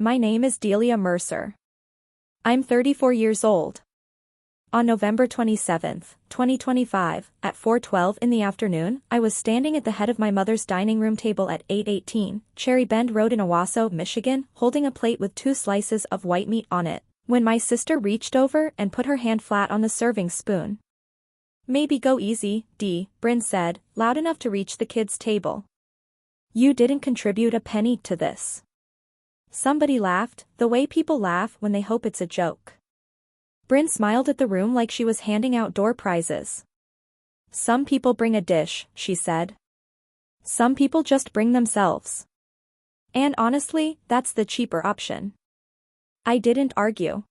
My name is Delia Mercer. I'm 34 years old. On November 27, 2025, at 4:12 in the afternoon, I was standing at the head of my mother's dining room table at 818 Cherry Bend Road in Owasso, Michigan, holding a plate with 2 slices of white meat on it, when my sister reached over and put her hand flat on the serving spoon. "Maybe go easy, Dee," Bryn said, loud enough to reach the kids' table. "You didn't contribute a penny to this." Somebody laughed, the way people laugh when they hope it's a joke. Bryn smiled at the room like she was handing out door prizes. "Some people bring a dish," she said. "Some people just bring themselves. And honestly, that's the cheaper option." I didn't argue.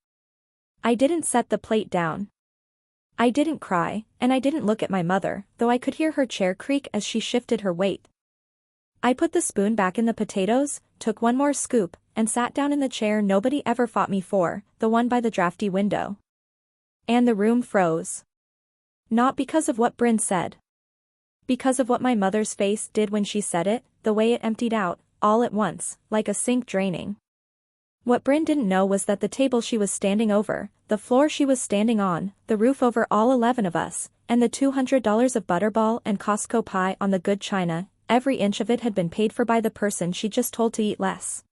I didn't set the plate down. I didn't cry, and I didn't look at my mother, though I could hear her chair creak as she shifted her weight. I put the spoon back in the potatoes, took one more scoop, and sat down in the chair nobody ever fought me for, the one by the drafty window. And the room froze. Not because of what Bryn said. Because of what my mother's face did when she said it, the way it emptied out, all at once, like a sink draining. What Bryn didn't know was that the table she was standing over, the floor she was standing on, the roof over all 11 of us, and the $200 of Butterball and Costco pie on the good china, every inch of it had been paid for by the person she just told to eat less.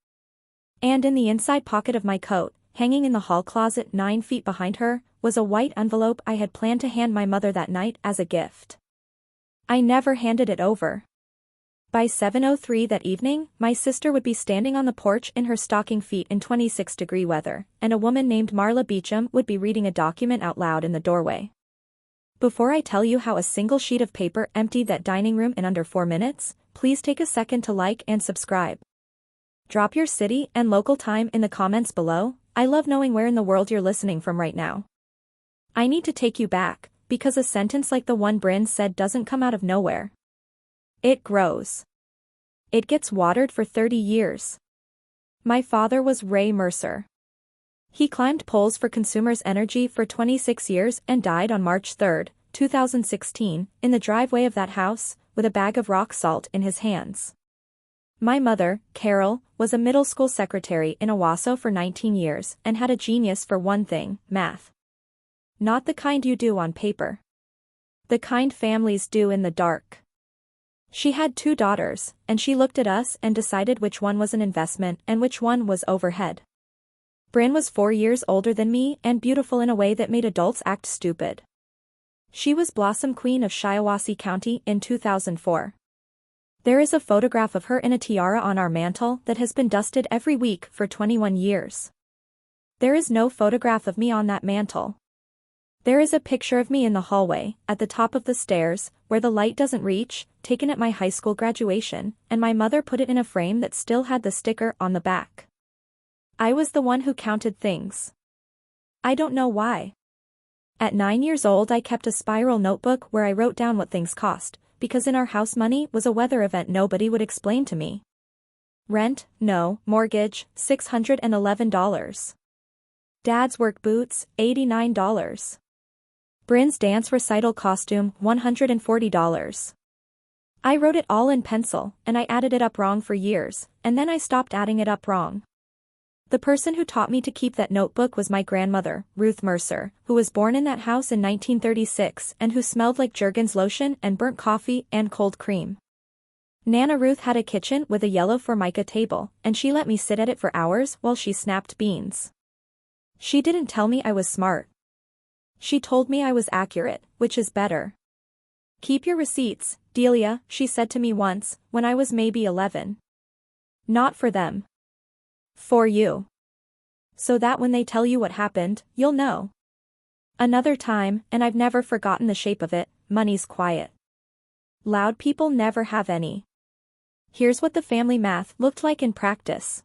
And in the inside pocket of my coat, hanging in the hall closet 9 feet behind her, was a white envelope I had planned to hand my mother that night as a gift. I never handed it over. By 7:03 that evening, my sister would be standing on the porch in her stocking feet in 26-degree weather, and a woman named Marla Beecham would be reading a document out loud in the doorway. Before I tell you how a single sheet of paper emptied that dining room in under 4 minutes, please take a second to like and subscribe. Drop your city and local time in the comments below. I love knowing where in the world you're listening from right now. I need to take you back, because a sentence like the one Bryn said doesn't come out of nowhere. It grows. It gets watered for 30 years. My father was Ray Mercer. He climbed poles for Consumers Energy for 26 years and died on March 3, 2016, in the driveway of that house, with a bag of rock salt in his hands. My mother, Carol, was a middle school secretary in Owasso for 19 years and had a genius for one thing, math. Not the kind you do on paper. The kind families do in the dark. She had 2 daughters, and she looked at us and decided which one was an investment and which one was overhead. Bryn was 4 years older than me and beautiful in a way that made adults act stupid. She was Blossom Queen of Shiawassee County in 2004. There is a photograph of her in a tiara on our mantle that has been dusted every week for 21 years. There is no photograph of me on that mantle. There is a picture of me in the hallway, at the top of the stairs, where the light doesn't reach, taken at my high school graduation, and my mother put it in a frame that still had the sticker on the back. I was the one who counted things. I don't know why. At 9 years old I kept a spiral notebook where I wrote down what things cost, because in our house money was a weather event nobody would explain to me. Rent, no. Mortgage, $611. Dad's work boots, $89. Bryn's dance recital costume, $140. I wrote it all in pencil, and I added it up wrong for years, and then I stopped adding it up wrong. The person who taught me to keep that notebook was my grandmother, Ruth Mercer, who was born in that house in 1936 and who smelled like Jergens lotion and burnt coffee and cold cream. Nana Ruth had a kitchen with a yellow formica table, and she let me sit at it for hours while she snapped beans. She didn't tell me I was smart. She told me I was accurate, which is better. "Keep your receipts, Delia," she said to me once, when I was maybe 11. "Not for them. For you. So that when they tell you what happened, you'll know." Another time, and I've never forgotten the shape of it, money's quiet. Loud people never have any. Here's what the family math looked like in practice.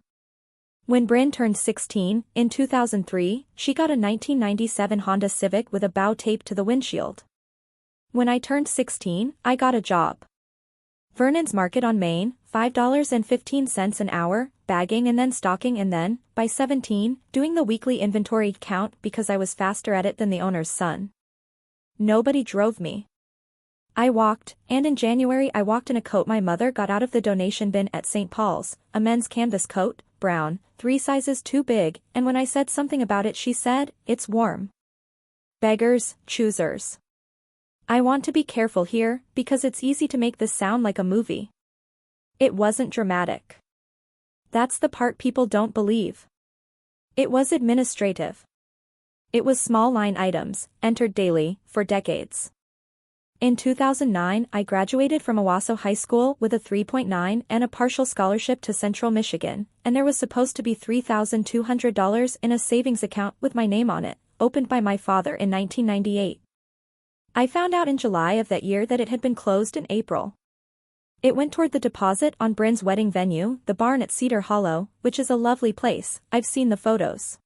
When Bryn turned 16, in 2003, she got a 1997 Honda Civic with a bow taped to the windshield. When I turned 16, I got a job. Vernon's Market on Main, $5.15 an hour, bagging and then stocking and then, by 17, doing the weekly inventory count because I was faster at it than the owner's son. Nobody drove me. I walked, and in January I walked in a coat my mother got out of the donation bin at St. Paul's, a men's canvas coat, brown, 3 sizes too big, and when I said something about it she said, "It's warm." Beggars, choosers. I want to be careful here, because it's easy to make this sound like a movie. It wasn't dramatic. That's the part people don't believe. It was administrative. It was small line items, entered daily, for decades. In 2009 I graduated from Owasso High School with a 3.9 and a partial scholarship to Central Michigan, and there was supposed to be $3,200 in a savings account with my name on it, opened by my father in 1998. I found out in July of that year that it had been closed in April. It went toward the deposit on Bryn's wedding venue, the barn at Cedar Hollow, which is a lovely place. I've seen the photos.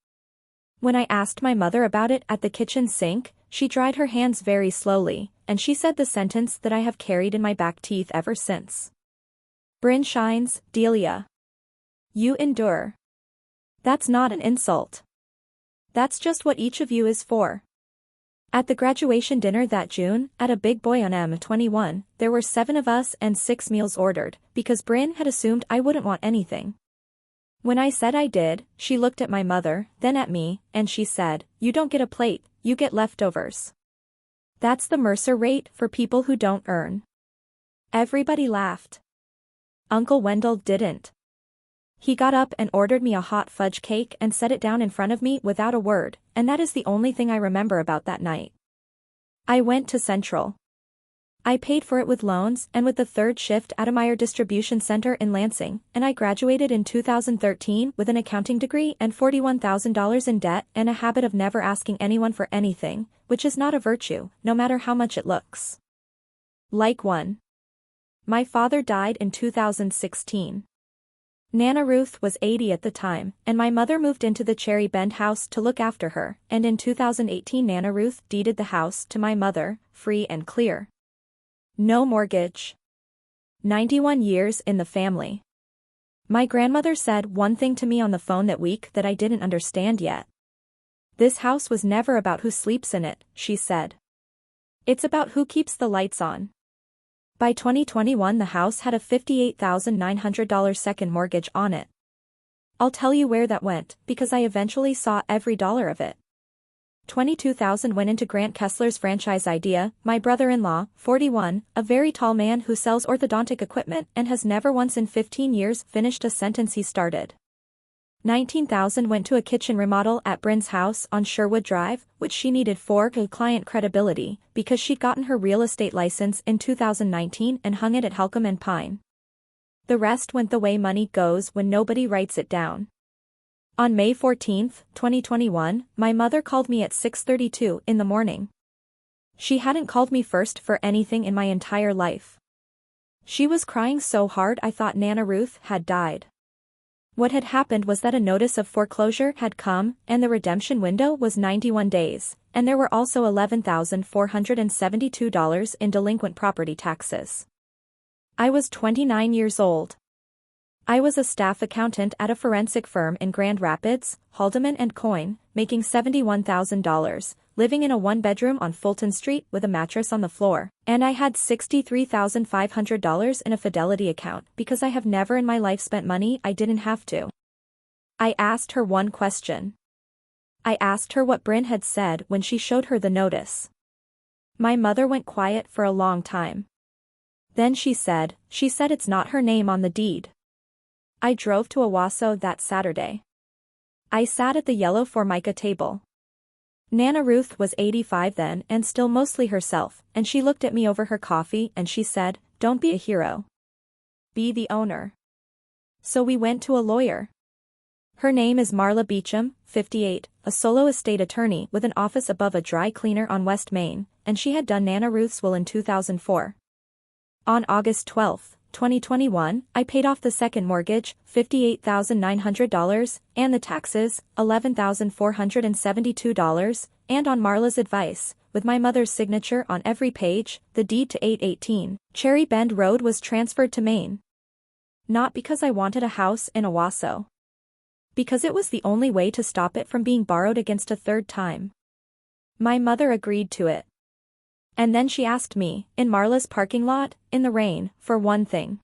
When I asked my mother about it at the kitchen sink, she dried her hands very slowly, and she said the sentence that I have carried in my back teeth ever since. Bryn shines, Delia. You endure. That's not an insult. That's just what each of you is for. At the graduation dinner that June, at a Big Boy on M21, there were 7 of us and 6 meals ordered, because Bryn had assumed I wouldn't want anything. When I said I did, she looked at my mother, then at me, and she said, "You don't get a plate, you get leftovers." That's the Mercer rate for people who don't earn. Everybody laughed. Uncle Wendell didn't. He got up and ordered me a hot fudge cake and set it down in front of me without a word, and that is the only thing I remember about that night. I went to Central. I paid for it with loans and with the third shift at a Meyer distribution center in Lansing, and I graduated in 2013 with an accounting degree and $41,000 in debt and a habit of never asking anyone for anything, which is not a virtue, no matter how much it looks like one. My father died in 2016. Nana Ruth was 80 at the time, and my mother moved into the Cherry Bend house to look after her, and in 2018 Nana Ruth deeded the house to my mother, free and clear. No mortgage. 91 years in the family. My grandmother said one thing to me on the phone that week that I didn't understand yet. This house was never about who sleeps in it, she said. It's about who keeps the lights on. By 2021 the house had a $58,900 second mortgage on it. I'll tell you where that went, because I eventually saw every dollar of it. $22,000 went into Grant Kessler's franchise idea, my brother-in-law, 41, a very tall man who sells orthodontic equipment and has never once in 15 years finished a sentence he started. $19,000 went to a kitchen remodel at Bryn's house on Sherwood Drive, which she needed for client credibility, because she'd gotten her real estate license in 2019 and hung it at Helcom and Pine. The rest went the way money goes when nobody writes it down. On May 14, 2021, my mother called me at 6:32 in the morning. She hadn't called me first for anything in my entire life. She was crying so hard I thought Nana Ruth had died. What had happened was that a notice of foreclosure had come, and the redemption window was 91 days, and there were also $11,472 in delinquent property taxes. I was 29 years old. I was a staff accountant at a forensic firm in Grand Rapids, Haldeman and Coyne, making $71,000, living in a one-bedroom on Fulton Street with a mattress on the floor, and I had $63,500 in a Fidelity account because I have never in my life spent money I didn't have to. I asked her one question. I asked her what Bryn had said when she showed her the notice. My mother went quiet for a long time. Then she said it's not her name on the deed. I drove to Owasso that Saturday. I sat at the yellow Formica table. Nana Ruth was 85 then and still mostly herself, and she looked at me over her coffee and she said, "Don't be a hero. Be the owner." So we went to a lawyer. Her name is Marla Beecham, 58, a solo estate attorney with an office above a dry cleaner on West Main, and she had done Nana Ruth's will in 2004. On August 12, 2021, I paid off the second mortgage, $58,900, and the taxes, $11,472, and on Marla's advice, with my mother's signature on every page, the deed to 818 Cherry Bend Road was transferred to Maine. Not because I wanted a house in Owasso. Because it was the only way to stop it from being borrowed against a third time. My mother agreed to it. And then she asked me, in Marla's parking lot, in the rain, for one thing.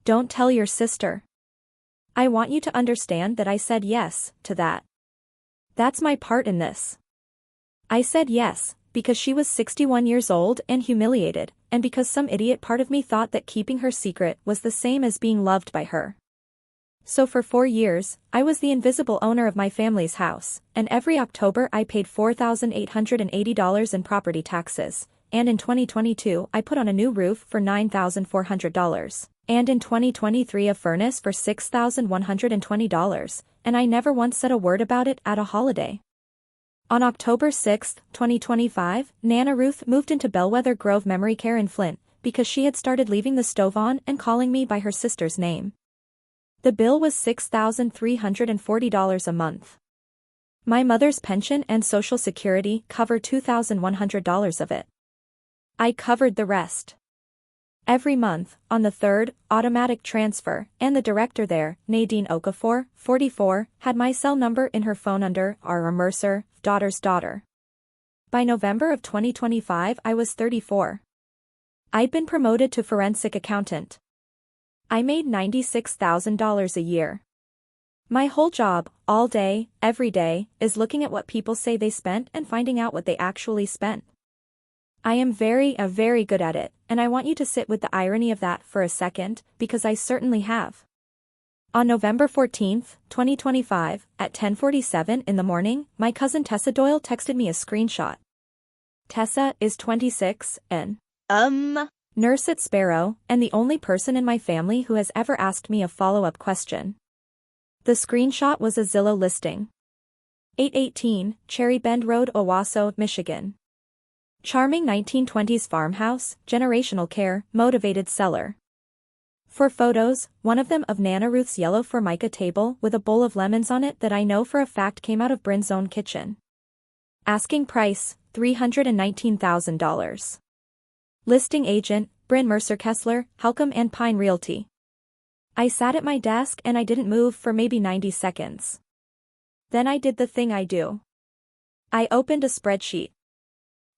"Don't tell your sister. I want you to understand that I said yes to that. That's my part in this. I said yes, because she was 61 years old and humiliated, and because some idiot part of me thought that keeping her secret was the same as being loved by her. So for 4 years, I was the invisible owner of my family's house, and every October I paid $4,880 in property taxes, and in 2022 I put on a new roof for $9,400, and in 2023 a furnace for $6,120, and I never once said a word about it at a holiday. On October 6, 2025, Nana Ruth moved into Bellwether Grove Memory Care in Flint, because she had started leaving the stove on and calling me by her sister's name. The bill was $6,340 a month. My mother's pension and Social Security cover $2,100 of it. I covered the rest. Every month, on the third, automatic transfer, and the director there, Nadine Okafor, 44, had my cell number in her phone under R. Mercer, daughter's daughter. By November of 2025 I was 34. I'd been promoted to forensic accountant. I made $96,000 a year. My whole job, all day, every day, is looking at what people say they spent and finding out what they actually spent. I am very good at it, and I want you to sit with the irony of that for a second, because I certainly have. On November 14, 2025, at 10:47 in the morning, my cousin Tessa Doyle texted me a screenshot. Tessa is 26 and nurse at Sparrow, and the only person in my family who has ever asked me a follow-up question. The screenshot was a Zillow listing. 818, Cherry Bend Road, Owasso, Michigan. Charming 1920s farmhouse, generational care, motivated seller. For photos, one of them of Nana Ruth's yellow Formica table with a bowl of lemons on it that I know for a fact came out of Bryn's own kitchen. Asking price, $319,000. Listing agent, Bryn Mercer Kessler, Helcom and Pine Realty. I sat at my desk and I didn't move for maybe 90 seconds. Then I did the thing I do. I opened a spreadsheet.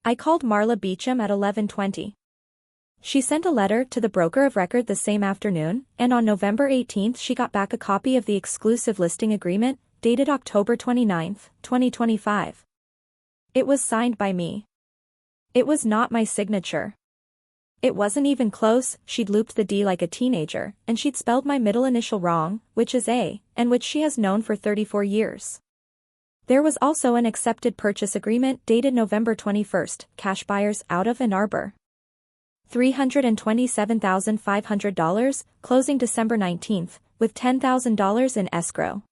I called Marla Beecham at 11:20. She sent a letter to the broker of record the same afternoon, and on November 18 she got back a copy of the exclusive listing agreement, dated October 29, 2025. It was signed by me. It was not my signature. It wasn't even close. She'd looped the D like a teenager, and she'd spelled my middle initial wrong, which is A, and which she has known for 34 years. There was also an accepted purchase agreement dated November 21, cash buyers out of Ann Arbor. $327,500, closing December 19, with $10,000 in escrow.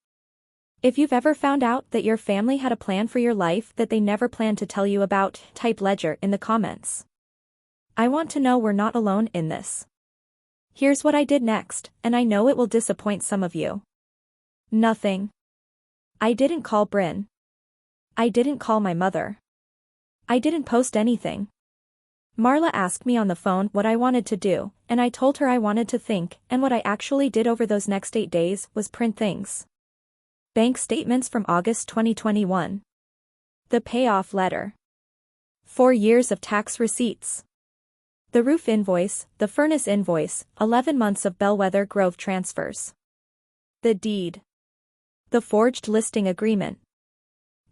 If you've ever found out that your family had a plan for your life that they never planned to tell you about, type ledger in the comments. I want to know we're not alone in this. Here's what I did next, and I know it will disappoint some of you. Nothing. I didn't call Bryn. I didn't call my mother. I didn't post anything. Marla asked me on the phone what I wanted to do, and I told her I wanted to think, and what I actually did over those next 8 days was print things. Bank statements from August 2021. The payoff letter. 4 years of tax receipts. The roof invoice, the furnace invoice, 11 months of Bellwether Grove transfers. The deed. The forged listing agreement.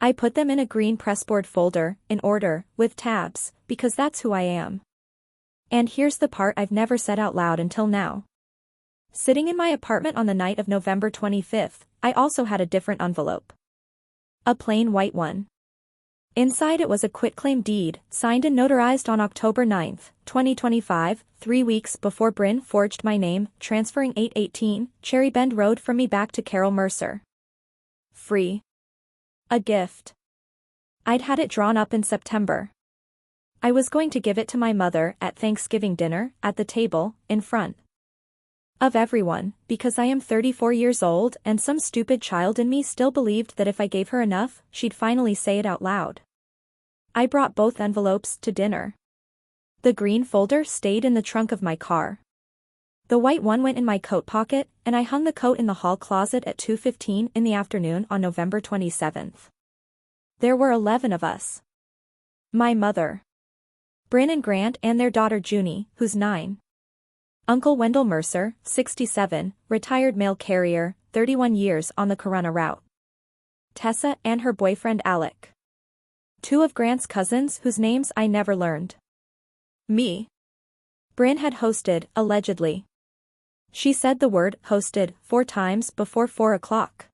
I put them in a green pressboard folder, in order, with tabs, because that's who I am. And here's the part I've never said out loud until now. Sitting in my apartment on the night of November 25, I also had a different envelope. A plain white one. Inside it was a quitclaim deed, signed and notarized on October 9, 2025, 3 weeks before Bryn forged my name, transferring 818 Cherry Bend Road from me back to Carol Mercer. Free. A gift. I'd had it drawn up in September. I was going to give it to my mother at Thanksgiving dinner, at the table, in front of everyone, because I am 34 years old and some stupid child in me still believed that if I gave her enough, she'd finally say it out loud. I brought both envelopes to dinner. The green folder stayed in the trunk of my car. The white one went in my coat pocket, and I hung the coat in the hall closet at 2:15 in the afternoon on November 27. There were 11 of us. My mother, Bryn and Grant, and their daughter Junie, who's 9. Uncle Wendell Mercer, 67, retired mail carrier, 31 years on the Corunna route. Tessa and her boyfriend Alec. Two of Grant's cousins whose names I never learned. Me. Bryn had hosted, allegedly. She said the word hosted 4 times before 4 o'clock.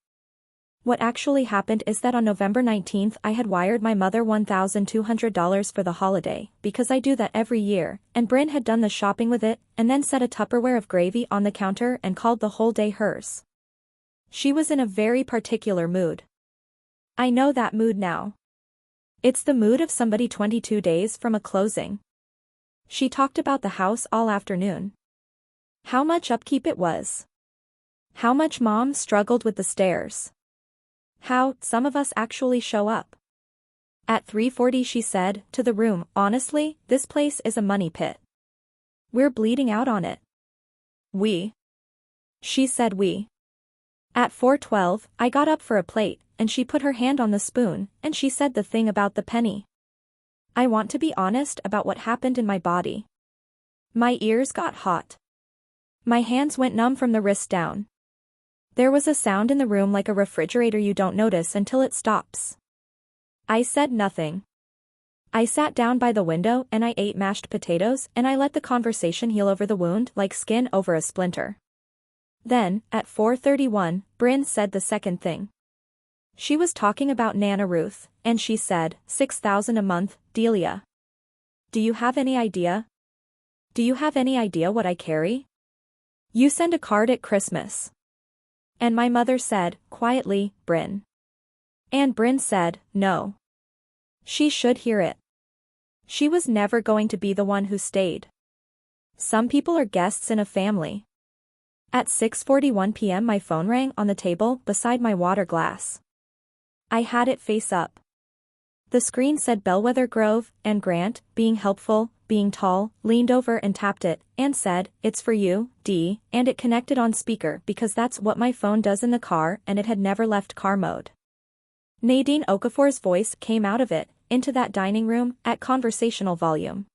What actually happened is that on November 19th I had wired my mother $1,200 for the holiday, because I do that every year, and Bryn had done the shopping with it, and then set a Tupperware of gravy on the counter and called the whole day hers. She was in a very particular mood. I know that mood now. It's the mood of somebody 22 days from a closing. She talked about the house all afternoon. How much upkeep it was. How much Mom struggled with the stairs. How some of us actually show up. At 3:40 she said, to the room, honestly, this place is a money pit. We're bleeding out on it. We. She said we. At 4:12, I got up for a plate, and she put her hand on the spoon, and she said the thing about the penny. I want to be honest about what happened in my body. My ears got hot. My hands went numb from the wrist down. There was a sound in the room like a refrigerator you don't notice until it stops. I said nothing. I sat down by the window and I ate mashed potatoes and I let the conversation heal over the wound like skin over a splinter. Then, at 4:31, Bryn said the second thing. She was talking about Nana Ruth, and she said, $6,000 a month, Delia. Do you have any idea? Do you have any idea what I carry? You send a card at Christmas. And my mother said, quietly, Bryn. And Bryn said, no. She should hear it. She was never going to be the one who stayed. Some people are guests in a family. At 6:41 p.m. my phone rang on the table beside my water glass. I had it face up. The screen said Bellwether Grove, and Grant, being helpful, being tall, leaned over and tapped it, and said, it's for you, Dee, and it connected on speaker because that's what my phone does in the car and it had never left car mode. Nadine Okafor's voice came out of it, into that dining room, at conversational volume.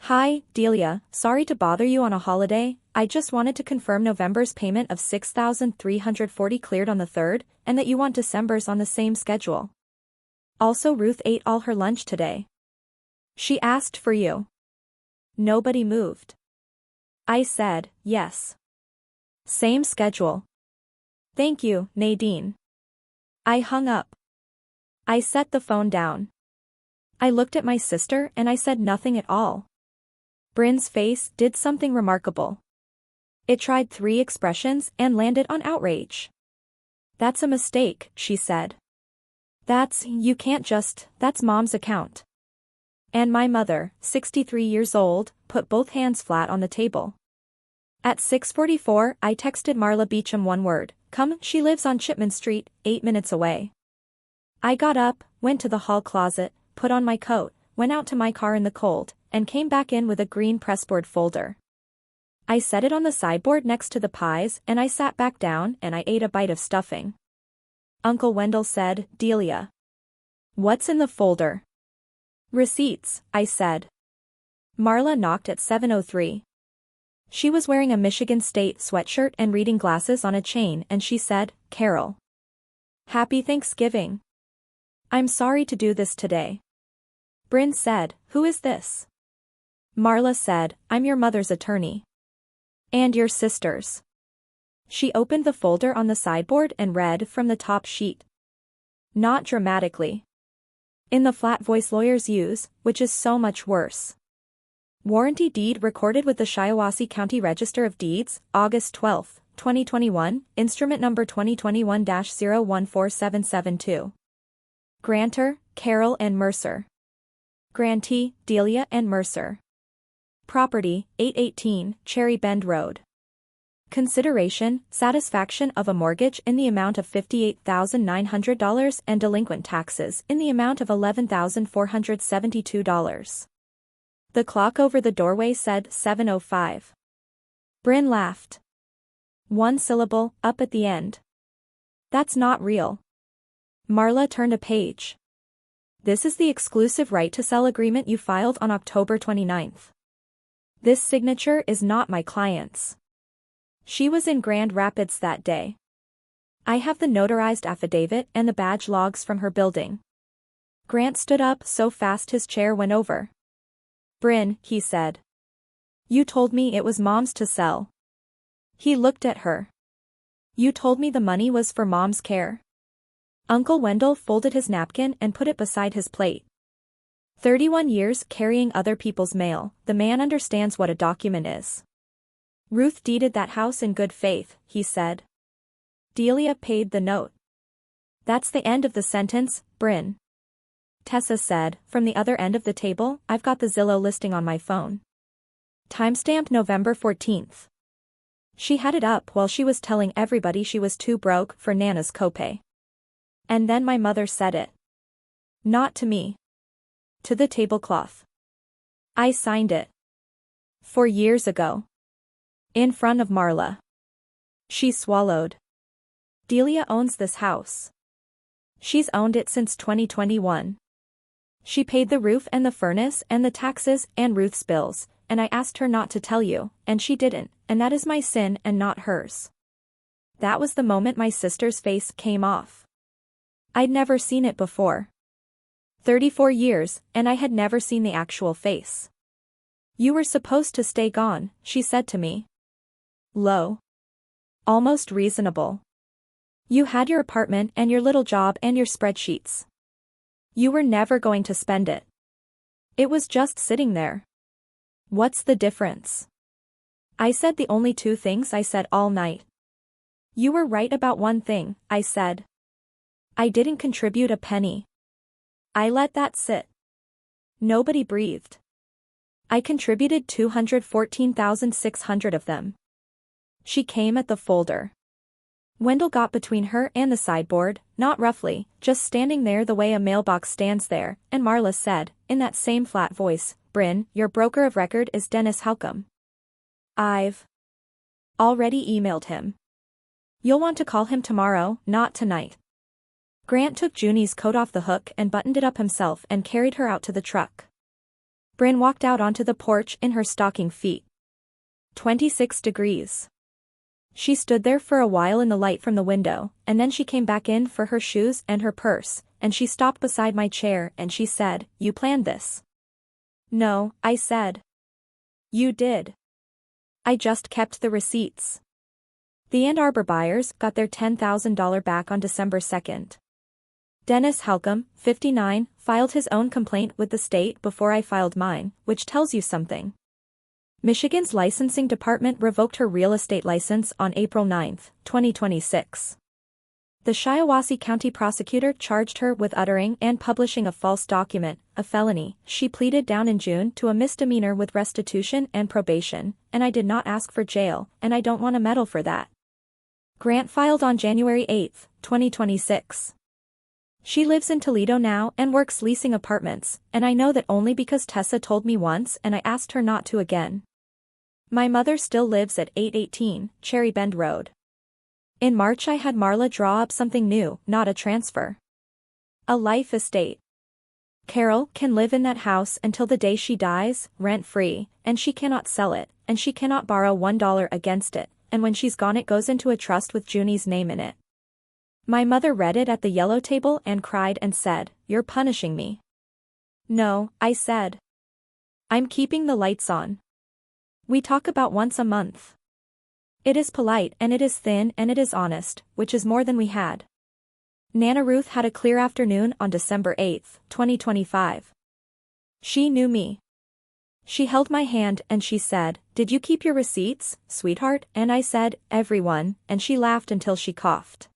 Hi, Delia, sorry to bother you on a holiday, I just wanted to confirm November's payment of $6,340 cleared on the 3rd, and that you want December's on the same schedule. Also Ruth ate all her lunch today. She asked for you. Nobody moved. I said, yes. Same schedule. Thank you, Nadine. I hung up. I set the phone down. I looked at my sister and I said nothing at all. Bryn's face did something remarkable. It tried 3 expressions and landed on outrage. That's a mistake, she said. You can't just, that's Mom's account. And my mother, 63 years old, put both hands flat on the table. At 6:44 I texted Marla Beecham one word, come, she lives on Chipman Street, 8 minutes away. I got up, went to the hall closet, put on my coat, went out to my car in the cold, and came back in with a green pressboard folder. I set it on the sideboard next to the pies and I sat back down and I ate a bite of stuffing. Uncle Wendell said, Delia. What's in the folder? Receipts, I said. Marla knocked at 7:03. She was wearing a Michigan State sweatshirt and reading glasses on a chain and she said, Carol. Happy Thanksgiving. I'm sorry to do this today. Bryn said, who is this? Marla said, I'm your mother's attorney. And your sister's. She opened the folder on the sideboard and read from the top sheet. Not dramatically. In the flat voice lawyers use, which is so much worse. Warranty deed recorded with the Shiawassee County Register of Deeds, August 12, 2021, instrument number 2021-014772. Grantor, Carol and Mercer. Grantee, Delia and Mercer. Property, 818, Cherry Bend Road. Consideration, satisfaction of a mortgage in the amount of $58,900 and delinquent taxes in the amount of $11,472. The clock over the doorway said 7:05. Bryn laughed. One syllable, up at the end. That's not real. Marla turned a page. This is the exclusive right to sell agreement you filed on October 29th. This signature is not my client's. She was in Grand Rapids that day. I have the notarized affidavit and the badge logs from her building. Grant stood up so fast his chair went over. Bryn, he said. You told me it was Mom's to sell. He looked at her. You told me the money was for Mom's care. Uncle Wendell folded his napkin and put it beside his plate. 31 years carrying other people's mail, the man understands what a document is. Ruth deeded that house in good faith, he said. Delia paid the note. That's the end of the sentence, Bryn. Tessa said, from the other end of the table, I've got the Zillow listing on my phone. Timestamp November 14th. She had it up while she was telling everybody she was too broke for Nana's copay. And then my mother said it. Not to me. To the tablecloth. I signed it. 4 years ago. In front of Marla. She swallowed. Delia owns this house. She's owned it since 2021. She paid the roof and the furnace and the taxes and Ruth's bills, and I asked her not to tell you, and she didn't, and that is my sin and not hers. That was the moment my sister's face came off. I'd never seen it before. 34 years, and I had never seen the actual face. You were supposed to stay gone, she said to me. Low. Almost reasonable. You had your apartment and your little job and your spreadsheets. You were never going to spend it. It was just sitting there. What's the difference? I said the only 2 things I said all night. You were right about one thing, I said. I didn't contribute a penny. I let that sit. Nobody breathed. I contributed 214,600 of them. She came at the folder. Wendell got between her and the sideboard, not roughly, just standing there the way a mailbox stands there, and Marla said, in that same flat voice, Bryn, your broker of record is Dennis Halcombe. I've already emailed him. You'll want to call him tomorrow, not tonight. Grant took Junie's coat off the hook and buttoned it up himself and carried her out to the truck. Bryn walked out onto the porch in her stocking feet. 26 degrees. She stood there for a while in the light from the window, and then she came back in for her shoes and her purse, and she stopped beside my chair and she said, You planned this? No, I said. You did. I just kept the receipts. The Ann Arbor buyers got their $10,000 back on December 2nd. Dennis Halcombe, 59, filed his own complaint with the state before I filed mine, which tells you something. Michigan's licensing department revoked her real estate license on April 9, 2026. The Shiawassee County prosecutor charged her with uttering and publishing a false document, a felony. She pleaded down in June to a misdemeanor with restitution and probation, and I did not ask for jail, and I don't want a medal for that. Grant filed on January 8, 2026. She lives in Toledo now and works leasing apartments, and I know that only because Tessa told me once and I asked her not to again. My mother still lives at 818 Cherry Bend Road. In March I had Marla draw up something new, not a transfer. A life estate. Carol can live in that house until the day she dies, rent-free, and she cannot sell it, and she cannot borrow $1 against it, and when she's gone it goes into a trust with Junie's name in it. My mother read it at the yellow table and cried and said, You're punishing me. No, I said. I'm keeping the lights on. We talk about once a month. It is polite and it is thin and it is honest, which is more than we had. Nana Ruth had a clear afternoon on December 8, 2025. She knew me. She held my hand and she said, Did you keep your receipts, sweetheart? And I said, Everyone, and she laughed until she coughed.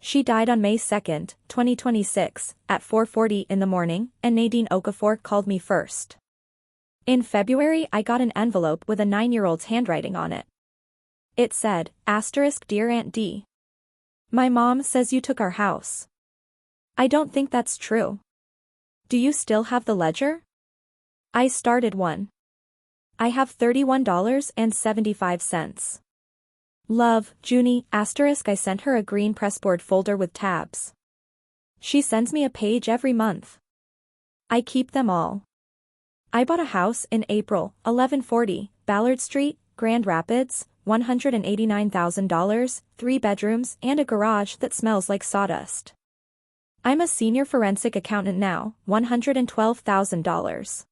She died on May 2, 2026, at 4:40 in the morning, and Nadine Okafor called me first. In February I got an envelope with a 9-year-old's handwriting on it. It said, Dear Aunt D. My mom says you took our house. I don't think that's true. Do you still have the ledger? I started one. I have $31.75. Love, Junie, I sent her a green pressboard folder with tabs. She sends me a page every month. I keep them all. I bought a house in April, 1140, Ballard Street, Grand Rapids, $189,000, 3 bedrooms, and a garage that smells like sawdust. I'm a senior forensic accountant now, $112,000.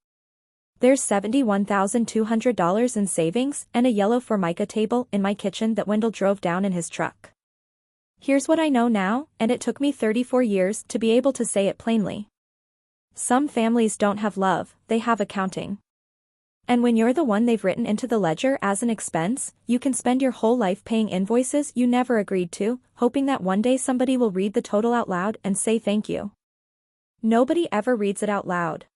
There's $71,200 in savings and a yellow Formica table in my kitchen that Wendell drove down in his truck. Here's what I know now, and it took me 34 years to be able to say it plainly. Some families don't have love, they have accounting. And when you're the one they've written into the ledger as an expense, you can spend your whole life paying invoices you never agreed to, hoping that one day somebody will read the total out loud and say thank you. Nobody ever reads it out loud.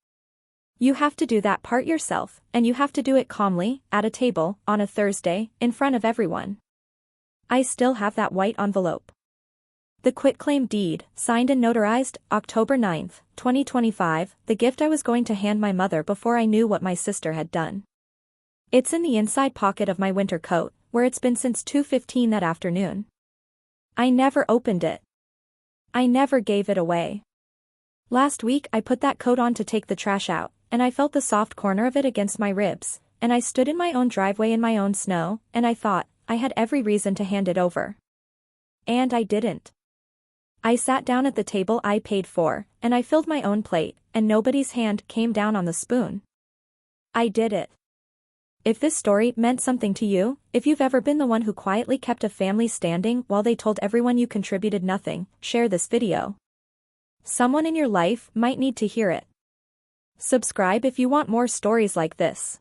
You have to do that part yourself, and you have to do it calmly, at a table, on a Thursday, in front of everyone. I still have that white envelope. The quitclaim deed, signed and notarized, October 9, 2025, the gift I was going to hand my mother before I knew what my sister had done. It's in the inside pocket of my winter coat, where it's been since 2:15 that afternoon. I never opened it. I never gave it away. Last week I put that coat on to take the trash out, and I felt the soft corner of it against my ribs, and I stood in my own driveway in my own snow, and I thought, I had every reason to hand it over. And I didn't. I sat down at the table I paid for, and I filled my own plate, and nobody's hand came down on the spoon. I did it. If this story meant something to you, if you've ever been the one who quietly kept a family standing while they told everyone you contributed nothing, share this video. Someone in your life might need to hear it. Subscribe if you want more stories like this.